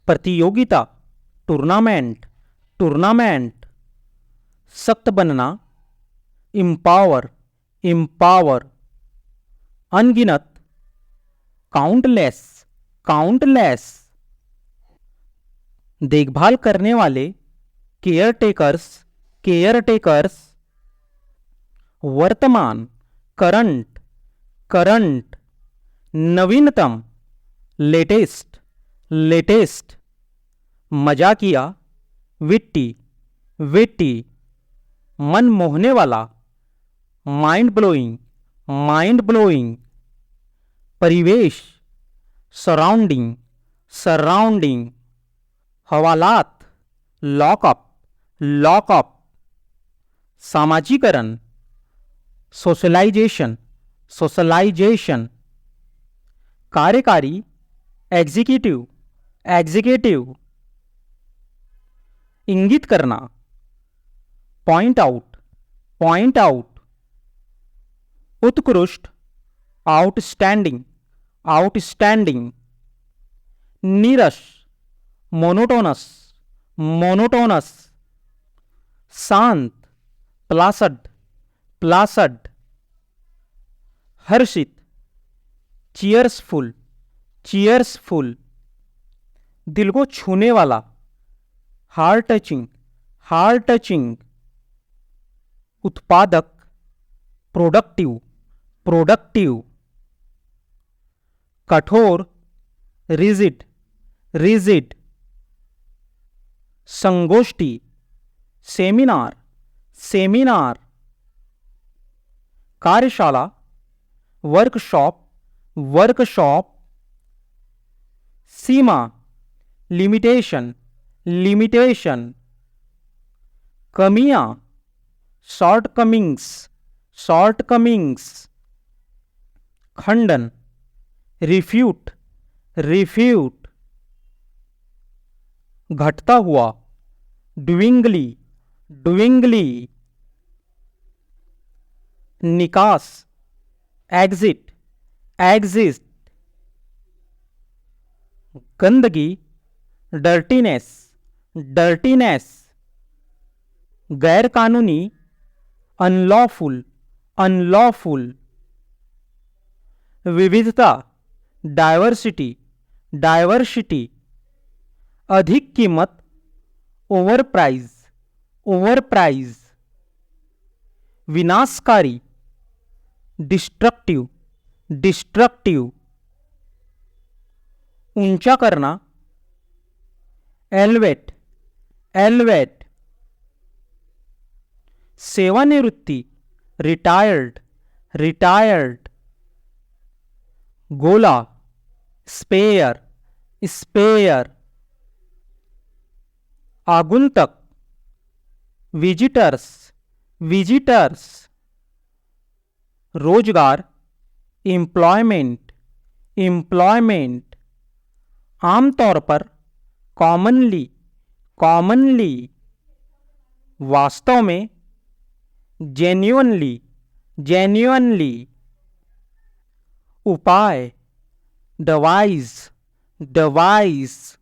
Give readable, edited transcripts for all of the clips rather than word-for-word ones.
प्रतियोगिता, tournament, tournament. सख्त बनना, इम्पावर, इम्पावर। अनगिनत, काउंटलेस, काउंटलेस। देखभाल करने वाले, केयर टेकर्स, केयर टेकर्स। वर्तमान, करंट, करंट। नवीनतम, लेटेस्ट, लेटेस्ट। मजाकिया, विट्टी, विट्टी। मन मोहने वाला, माइंड ब्लोइंग, माइंड ब्लोइंग। परिवेश, सराउंडिंग, सराउंडिंग। हवालात, लॉकअप, लॉकअप। सामाजीकरण, सोशलाइजेशन, सोशलाइजेशन। कार्यकारी, एग्जीक्यूटिव, एग्जीक्यूटिव। इंगित करना, पॉइंट आउट, पॉइंट आउट। उत्कृष्ट, आउटस्टैंडिंग, आउटस्टैंडिंग। नीरस, मोनोटोनस, मोनोटोनस। शांत, प्लासड, प्लासड। हर्षित, चीयर्सफुल, चीयर्सफुल। दिल को छूने वाला, हार्ट टचिंग, हार्ट टचिंग। उत्पादक, प्रोडक्टिव, प्रोडक्टिव। कठोर, रिजिड, रिजिड। संगोष्ठी, सेमिनार, सेमिनार। कार्यशाला, वर्कशॉप, वर्कशॉप। सीमा, लिमिटेशन, लिमिटेशन। कमियां, शॉर्टकमिंग्स, शॉर्टकमिंग्स। खंडन, रिफ्यूट, रिफ्यूट। घटता हुआ, ड्विंगली, ड्विंगली। निकास, एग्जिट, एग्जिट। गंदगी, डर्टीनेस, डर्टीनेस। गैरकानूनी, अनलॉफुल, अनलॉफुल। विविधता, डायवर्सिटी, डायवर्सिटी। अधिक कीमत, ओवर प्राइज, ओवर प्राइज। विनाशकारी, डिस्ट्रक्टिव, डिस्ट्रक्टिव। ऊंचा करना, एलवेट, एलवेट। सेवानिवृत्ति, रिटायर्ड, रिटायर्ड। गोला, स्पेयर, स्पेयर। आगुंतक, विजिटर्स, विजिटर्स। रोजगार, एम्प्लॉयमेंट, एम्प्लॉयमेंट। आमतौर पर, कॉमनली, कॉमनली। वास्तव में, जेन्युइनली, जेन्युइनली। उपाय, डिवाइस, डिवाइस।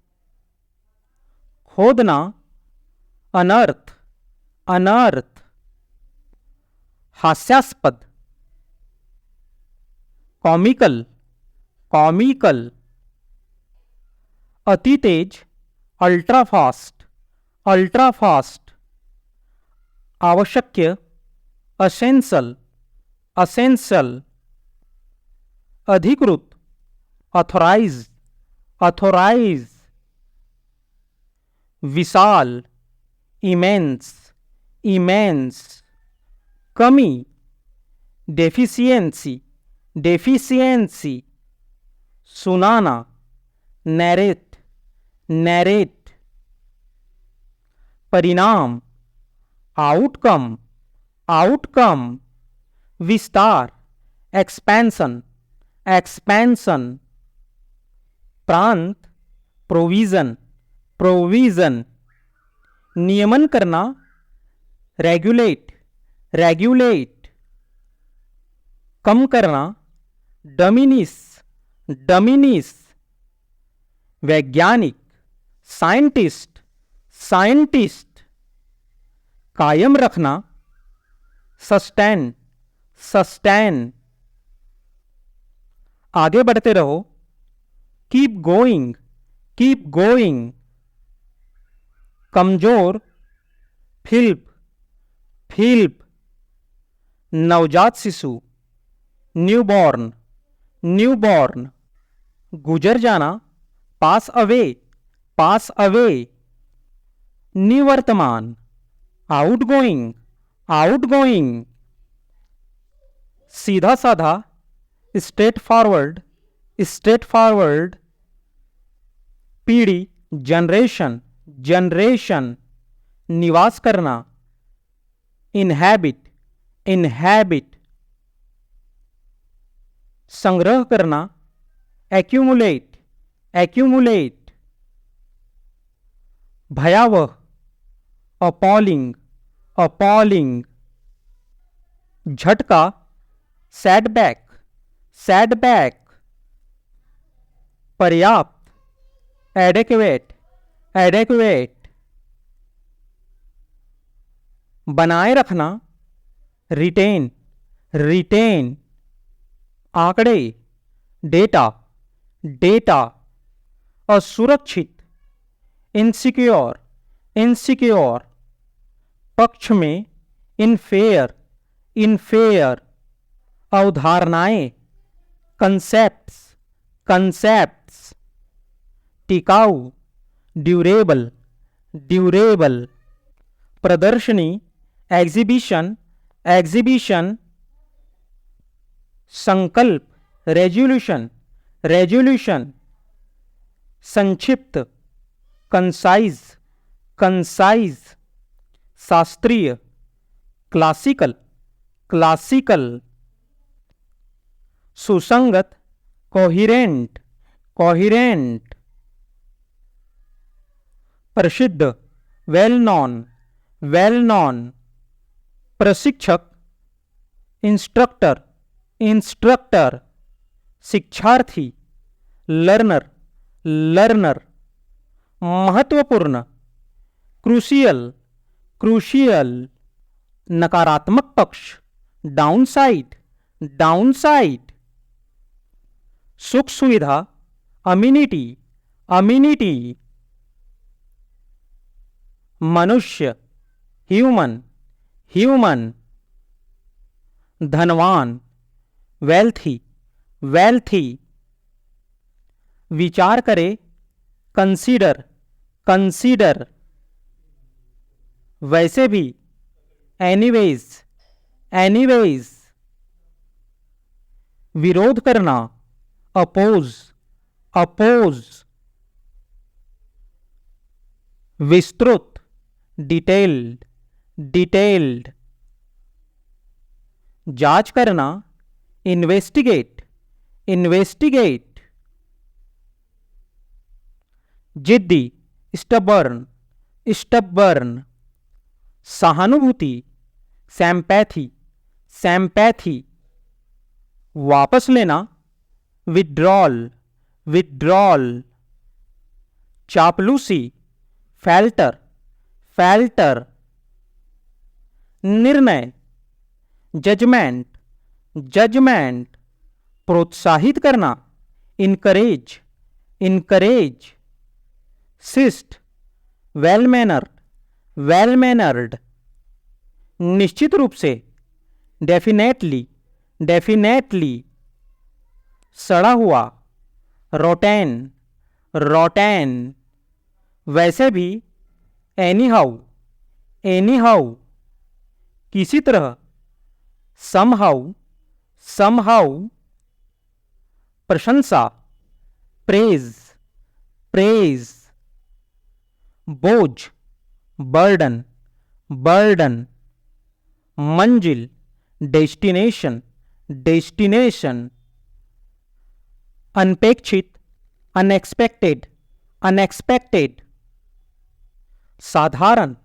खोदना, अनर्थ, अनर्थ। हास्यास्पद, कॉमिकल, कॉमिकल। अति तेज, अल्ट्रा फास्ट, अल्ट्रा फास्ट। आवश्यक, असेंसल, असेंसल। अधिकृत, ऑथोराइज, ऑथोराइज। विशाल, इमेंस, इमेंस। कमी, डेफिशिएंसी, डेफिशिएंसी। सुनाना, नैरेट, नैरेट। परिणाम, आउटकम, आउटकम। विस्तार, एक्सपेंशन, एक्सपेंशन। प्रांत, प्रोविजन, प्रोविजन। नियमन करना, रेगुलेट, रेगुलेट। कम करना, डमिनिश, डमिनिश। वैज्ञानिक, साइंटिस्ट, साइंटिस्ट। कायम रखना, सस्टेन, सस्टेन। आगे बढ़ते रहो, कीप गोइंग, कीप गोइंग। कमजोर, फिल्प, फिल्प। नवजात शिशु, न्यूबॉर्न, न्यूबॉर्न। गुजर जाना, पास अवे, पास अवे। निवर्तमान, आउटगोइंग, आउटगोइंग। सीधा साधा, स्ट्रेट फॉरवर्ड, स्ट्रेट फॉरवर्ड। पीढ़ी, जनरेशन, जनरेशन। निवास करना, इनहैबिट, इनहैबिट। संग्रह करना, एक्यूमुलेट, एक्यूमुलेट। भयावह, अपॉलिंग, अपॉलिंग। झटका, सेटबैक, सेटबैक। पर्याप्त, एडेक्वेट, एडेक्वेट। बनाए रखना, रिटेन, रिटेन। आंकड़े, डेटा, डेटा। असुरक्षित, इनसिक्योर, इनसिक्योर। पक्ष में, इनफेयर, इनफेयर। अवधारणाएं, कंसेप्ट्स, कंसेप्ट्स। टिकाऊ, ड्यूरेबल, ड्यूरेबल। प्रदर्शनी, एग्जीबिशन, एग्जीबिशन। संकल्प, रेजोल्यूशन, रेजोल्यूशन। संक्षिप्त, कंसाइज, कंसाइज। शास्त्रीय, क्लासिकल, क्लासिकल। सुसंगत, कोहिरेंट, कोहिरेंट। प्रसिद्ध, वेल नॉन, वेल नॉन। प्रशिक्षक, इंस्ट्रक्टर, इंस्ट्रक्टर। शिक्षार्थी, लर्नर, लर्नर। महत्वपूर्ण, क्रूशियल, क्रूशियल। नकारात्मक पक्ष, डाउनसाइड, डाउनसाइड। सुख सुविधा, अम्यूनिटी, अम्यूनिटी। मनुष्य, ह्यूमन, ह्यूमन। धनवान, वेल्थी, वेल्थी। विचार करे, कंसीडर, कंसीडर। वैसे भी, एनीवेज, एनीवेज। विरोध करना, अपोज, अपोज। विस्तृत, डिटेल्ड, डिटेल्ड। जांच करना, इन्वेस्टिगेट, इन्वेस्टिगेट। जिद्दी, स्टबर्न, स्टबर्न। सहानुभूति, सैम्पैथी, सैम्पैथी। वापस लेना, विड्रॉल, विड्रॉल। चापलूसी, फैल्टर, फैल्टर। निर्णय, जजमेंट, जजमेंट। प्रोत्साहित करना, इनकरेज, इनकरेज। शिष्ट, वेल मैनर्ड, वेल मैनर्ड। निश्चित रूप से, डेफिनेटली, डेफिनेटली। सड़ा हुआ, रोटेन, रोटेन। वैसे भी, एनीहाउ, एनीहाउ। किसी तरह, समहाउ, समहाउ। प्रशंसा, प्रेज, प्रेज। बोझ, बर्डन, बर्डन। मंजिल, डेस्टिनेशन, डेस्टिनेशन। अनपेक्षित, अनएक्सपेक्टेड, अनएक्सपेक्टेड। साधारण,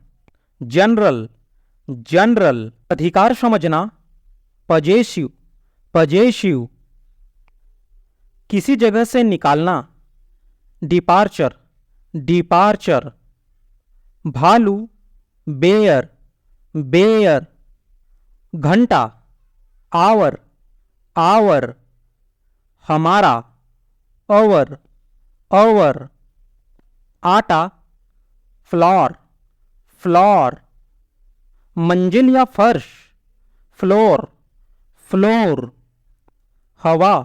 जनरल, जनरल। अधिकार समझना, पजेसिव, पजेसिव। किसी जगह से निकालना, डिपार्चर, डिपार्चर, भालू, बेयर, बेयर, घंटा, आवर, आवर, हमारा, अवर, अवर, आटा, फ्लोर, फ्लोर, मंजिल या फर्श, फ्लोर, फ्लोर, हवा,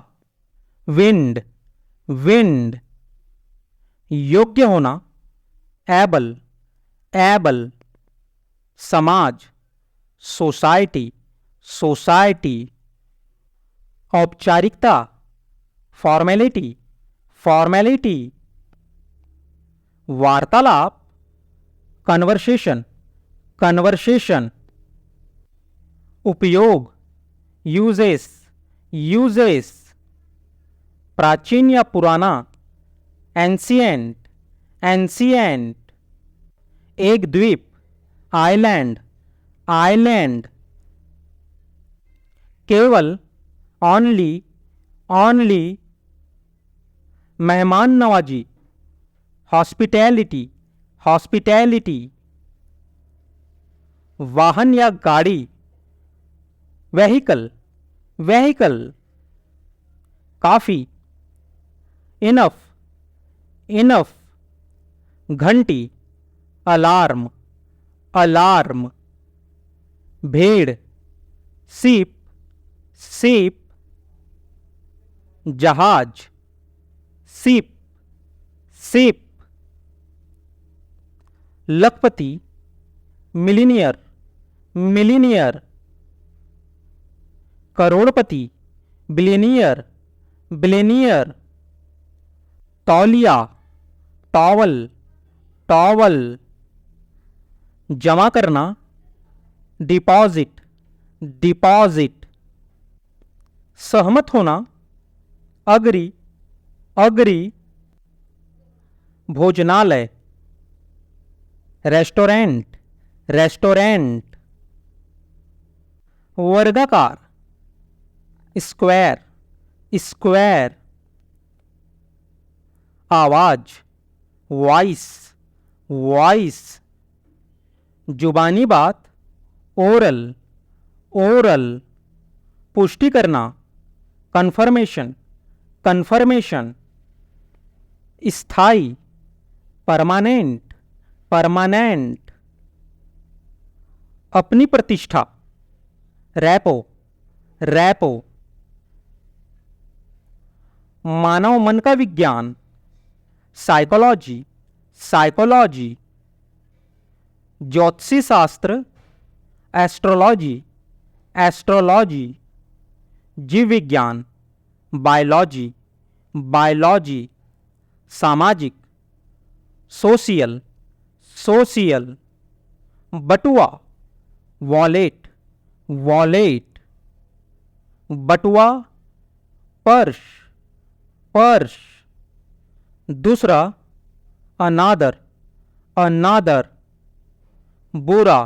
विंड, विंड, योग्य होना, एबल, एबल, समाज, सोसाइटी, सोसाइटी, औपचारिकता, फॉर्मेलिटी, फॉर्मेलिटी, वार्तालाप, कन्वर्सेशन, कन्वर्सेशन, उपयोग, यूजेस, यूजेस, प्राचीन या पुराना, एंशिएंट, एंशिएंट, एक द्वीप, आइलैंड, आइलैंड, केवल, ऑनली, ऑनली, मेहमान नवाजी, हॉस्पिटैलिटी, हॉस्पिटैलिटी, वाहन या गाड़ी, वेहिकल, वेहिकल, काफी, इनफ, इनफ, घंटी, अलार्म, अलार्म, भेड़, सीप, सीप, जहाज, सीप, सीप, लखपति, मिलीनियर, मिलीनियर, करोड़पति, बिलियनियर, बिलियनियर, तौलिया, टॉवल, टॉवल, जमा करना, डिपॉजिट, डिपॉजिट, सहमत होना, अग्री, अग्री, भोजनालय, रेस्टोरेंट, रेस्टोरेंट, वर्गाकार, स्क्वायर, स्क्वायर, आवाज, वॉइस, वॉइस, जुबानी बात, ओरल, ओरल, पुष्टि करना, कन्फर्मेशन, कन्फर्मेशन, स्थाई, परमानेंट, परमानेंट, अपनी प्रतिष्ठा, रैपो, रैपो, मानव मन का विज्ञान, साइकोलॉजी, साइकोलॉजी, ज्योतिषी शास्त्र, एस्ट्रोलॉजी, एस्ट्रोलॉजी, जीव विज्ञान, बायोलॉजी, बायोलॉजी, सामाजिक, सोशियल, सोशियल, बटुआ, वॉलेट, वॉलेट, बटुआ, पर्स, पर्स, दूसरा, अनादर, अनादर, बुरा,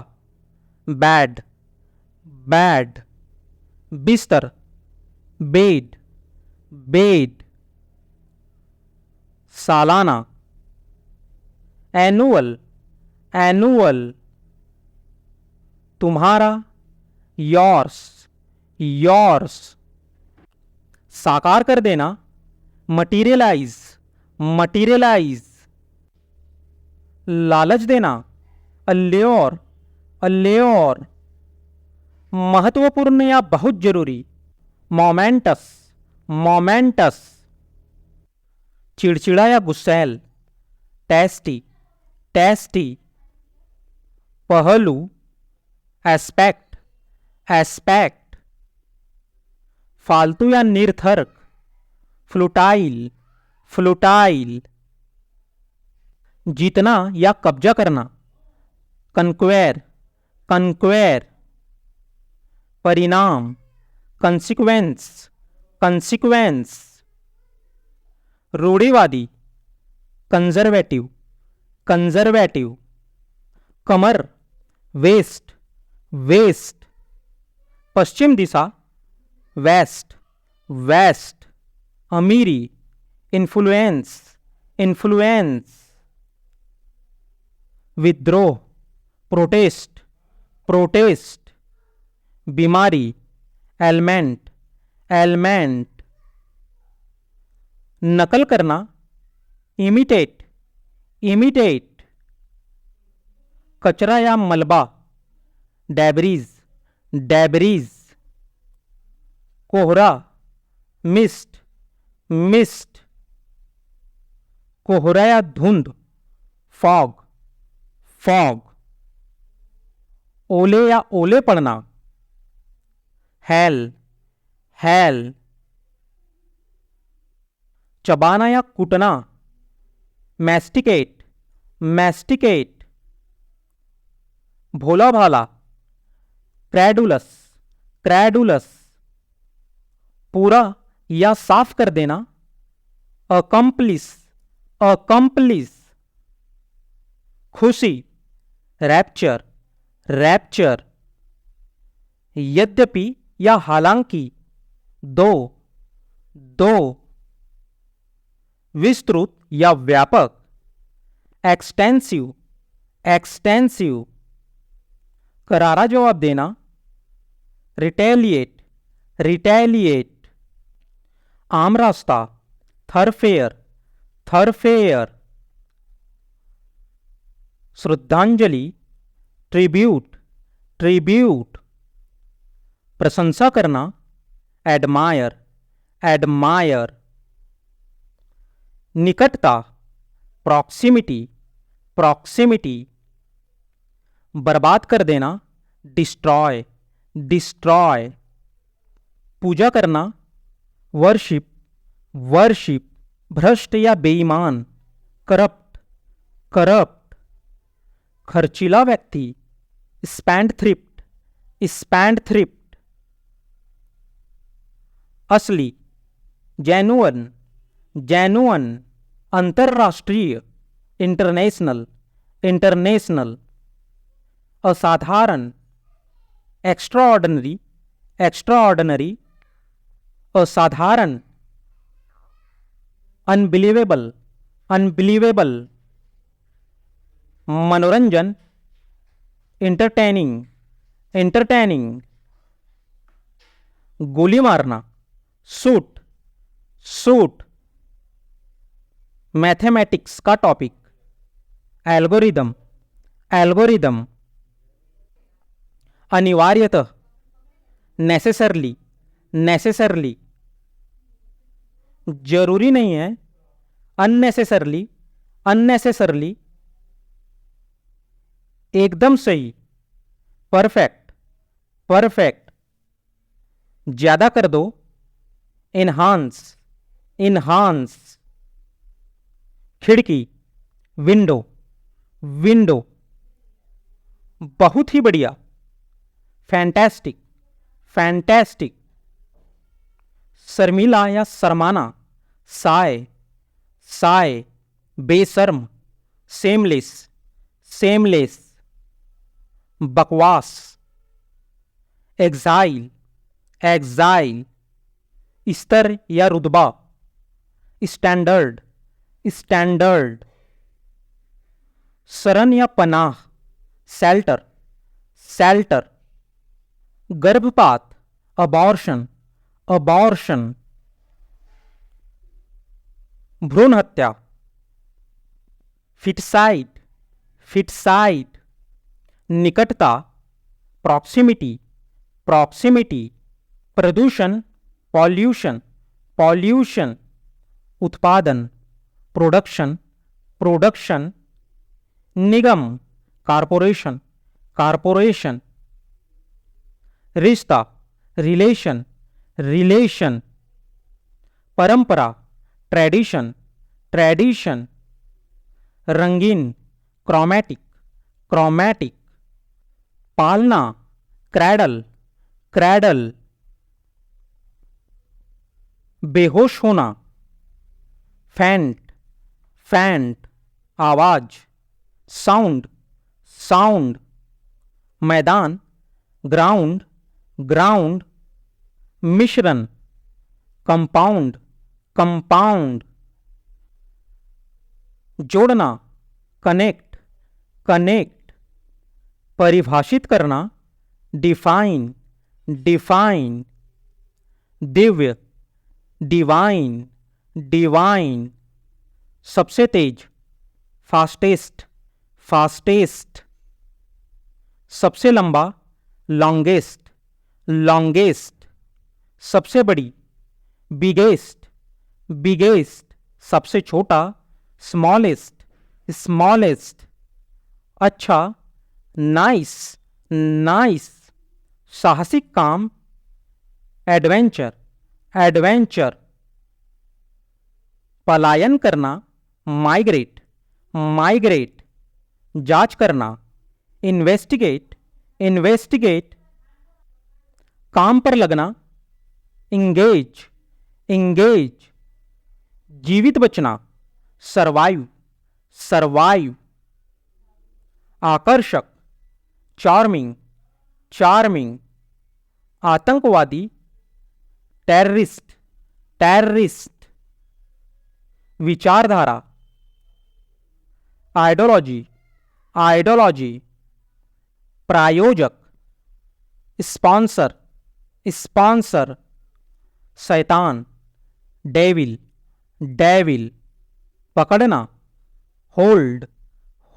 बैड, बैड, बिस्तर, बेड, बेड, सालाना, एनुअल, एनुअल, तुम्हारा, योर्स, योर्स, साकार कर देना, मटीरियलाइज, मटीरियलाइज, लालच देना, अल्योर, अल्योर, महत्वपूर्ण या बहुत जरूरी, मोमेंटस, मोमेंटस, चिड़चिड़ा या गुस्सैल, टेस्टी, टेस्टी, पहलू, एस्पेक्ट, एस्पेक्ट, फालतू या निरर्थक, फ्लूटाइल, फ्लूटाइल, जीतना या कब्जा करना, कन्क्वेर, कन्क्वेर, परिणाम, कंसिक्वेंस, कंसिक्वेंस, रूढ़िवादी, कंजर्वेटिव, कंजर्वेटिव, कमर, वेस्ट, वेस्ट, पश्चिम दिशा, वेस्ट, वेस्ट, अमीरी, इन्फ्लुएंस, इन्फ्लुएंस, विद्रोह, प्रोटेस्ट, प्रोटेस्ट, बीमारी, एलमेंट, एलमेंट, नकल करना, इमिटेट, इमिटेट, कचरा या मलबा, डेब्रीज, डेब्रीज, कोहरा, मिस्ट, मिस्ट, कोहरा या धुंध, फॉग, फॉग, ओले या ओले पड़ना, हेल, हेल, चबाना या कूटना, मैस्टिकेट, मैस्टिकेट, भोला भाला, क्रैडुलस, क्रैडुलस, पूरा या साफ कर देना, अकम्प्लिस, अकम्प्लिस, खुशी, रैप्चर, रैप्चर, यद्यपि या हालांकि, दो, दो, विस्तृत या व्यापक, एक्सटेंसिव, एक्सटेंसिव, करारा जवाब देना, रिटेलिएट, रिटेलिएट, आम रास्ता, थरफेयर, थरफेयर, श्रद्धांजलि, ट्रिब्यूट, ट्रिब्यूट, प्रशंसा करना, एडमायर, एडमायर, निकटता, प्रॉक्सिमिटी, प्रॉक्सिमिटी, बर्बाद कर देना, डिस्ट्रॉय, डिस्ट्रॉय, पूजा करना, वर्शिप, वर्शिप, भ्रष्ट या बेईमान, करप्ट, करप्ट, खर्चीला व्यक्ति, स्पैंडथ्रिफ्ट, स्पैंडथ्रिफ्ट, असली, जेन्युइन, जेन्युइन, अंतरराष्ट्रीय, इंटरनेशनल, इंटरनेशनल, असाधारण, एक्स्ट्राऑर्डिनरी, एक्स्ट्राऑर्डिनरी, असाधारण, अनबिलीवेबल, अनबिलीवेबल, मनोरंजन, इंटरटेनिंग, इंटरटेनिंग, गोली मारना, सूट, सूट, मैथमेटिक्स का टॉपिक, एल्गोरिदम, एल्गोरिदम, अनिवार्यतः, नेसेसरली, नेसेसरली, जरूरी नहीं है, अननेसेसरली, अननेसेसरली, एकदम सही, परफेक्ट, परफेक्ट, ज्यादा कर दो, इन्हांस, इन्हांस, खिड़की, विंडो, विंडो, बहुत ही बढ़िया, फैंटास्टिक, फैंटास्टिक, शर्मिला या शर्माना, साय, साय, बेशर्म, सेमलेस, सेमलेस, बकवास, एग्जाइल, एग्जाइल, स्तर या रुतबा, स्टैंडर्ड, स्टैंडर्ड, शरण या पनाह, शेल्टर, शेल्टर, गर्भपात, अबॉर्शन, अबॉर्शन, भ्रूण हत्या, फिटसाइट, फिटसाइट, निकटता, प्रॉक्सिमिटी, प्रॉक्सिमिटी, प्रदूषण, पॉल्यूशन, पॉल्यूशन, उत्पादन, प्रोडक्शन, प्रोडक्शन, निगम, कारपोरेशन, कारपोरेशन, रिश्ता, रिलेशन, रिलेशन, परंपरा, ट्रेडिशन, ट्रेडिशन, रंगीन, क्रोमैटिक, क्रोमैटिक, पालना, क्रैडल, क्रैडल, बेहोश होना, फैंट, फैंट, आवाज, साउंड, साउंड, मैदान, ग्राउंड, ग्राउंड, मिश्रण, कंपाउंड, कंपाउंड, जोड़ना, कनेक्ट, कनेक्ट, परिभाषित करना, define, define, Divya, divine, divine, सबसे तेज, फास्टेस्ट, फास्टेस्ट, सबसे लंबा, लॉन्गेस्ट, लॉन्गेस्ट, सबसे बड़ी, बिगेस्ट, बिगेस्ट, सबसे छोटा, स्मॉलेस्ट, स्मॉलेस्ट, अच्छा, नाइस, नाइस, साहसिक काम, एडवेंचर, एडवेंचर, पलायन करना, माइग्रेट, माइग्रेट, जांच करना, इन्वेस्टिगेट, इन्वेस्टिगेट, काम पर लगना, इंगेज, इंगेज, जीवित बचना, सरवाइव, सरवाइव, आकर्षक, चार्मिंग, चार्मिंग, आतंकवादी, टेररिस्ट, टेररिस्ट, विचारधारा, आइडियोलॉजी, आइडियोलॉजी, प्रायोजक, स्पॉन्सर, स्पॉन्सर, शैतान, डेविल, डेविल, पकड़ना, होल्ड,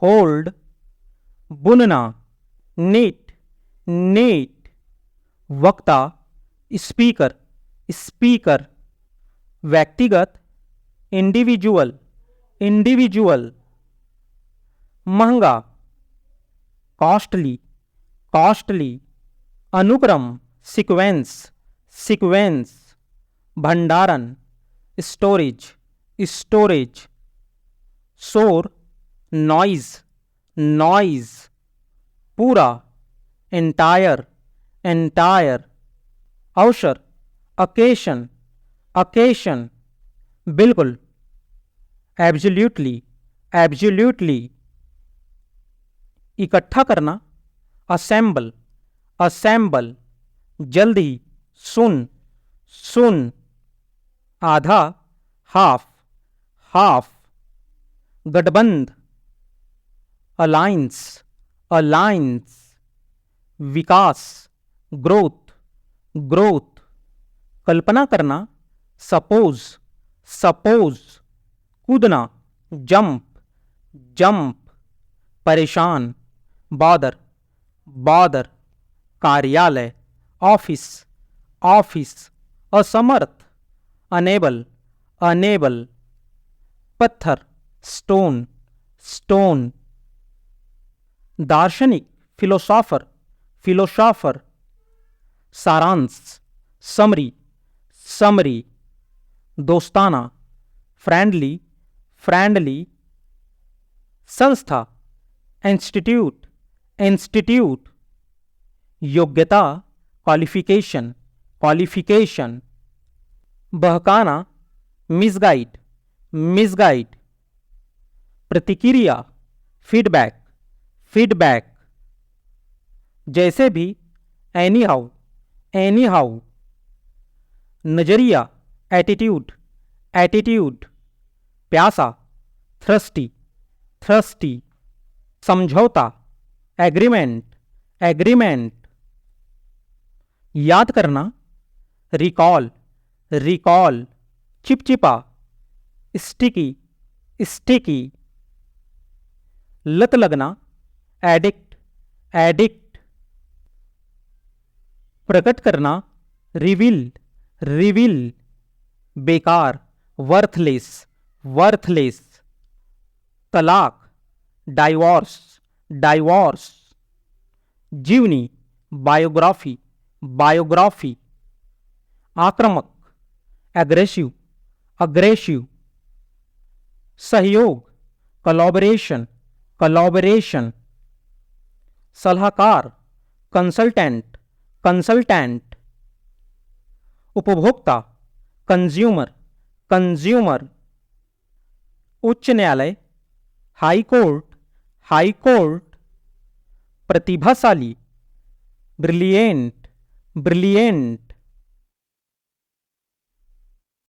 होल्ड, बुनना, नीट, नीट, वक्ता, स्पीकर, स्पीकर, व्यक्तिगत, इंडिविजुअल, इंडिविजुअल, महंगा, कॉस्टली, कॉस्टली, अनुक्रम, सीक्वेंस, सीक्वेंस, भंडारण, स्टोरेज, स्टोरेज, शोर, नॉइज, नॉइज, पूरा, एंटायर, एंटायर, अवसर, अकेशन, अकेशन, बिल्कुल, एब्सोल्यूटली, एब्सोल्यूटली, इकट्ठा करना, असेंबल, असेंबल, जल्दी, सुन, सुन, आधा, हाफ, हाफ, गठबंध, अलायंस, अलायंस, विकास, ग्रोथ, ग्रोथ, कल्पना करना, सपोज, सपोज, कूदना, जंप, जंप, परेशान, बॉदर, बॉदर, कार्यालय, ऑफिस, ऑफिस, असमर्थ, अनेबल, अनेबल, पत्थर, स्टोन, स्टोन, दार्शनिक, फिलोसॉफर, फिलोसॉफर, सारांश, समरी, समरी, दोस्ताना, फ्रेंडली, फ्रेंडली, संस्था, इंस्टीट्यूट, इंस्टीट्यूट, योग्यता, क्वालिफिकेशन, क्वालिफिकेशन, बहकाना, मिसगाइड, मिसगाइड, प्रतिक्रिया, फीडबैक, फीडबैक, जैसे भी, एनी हाउ, एनी हाउ, नजरिया, एटीट्यूड, एटीट्यूड, प्यासा, थ्रस्टी, थ्रस्टी, समझौता, एग्रीमेंट, एग्रीमेंट, याद करना, रिकॉल, रिकॉल, चिपचिपा, स्टिकी, स्टिकी, लत लगना, एडिक्ट, एडिक्ट, प्रकट करना, रिवील, रिवील, बेकार, वर्थलेस, वर्थलेस, तलाक, डाइवोर्स, डाइवोर्स, जीवनी, बायोग्राफी, बायोग्राफी, आक्रामक, एग्रेसिव, अग्रेसिव, सहयोग, कोलैबोरेशन, कोलैबोरेशन, सलाहकार, कंसल्टेंट, कंसल्टेंट, उपभोक्ता, कंज्यूमर, कंज्यूमर, उच्च न्यायालय, हाई कोर्ट, हाई कोर्ट, प्रतिभाशाली, ब्रिलियंट, ब्रिलियंट,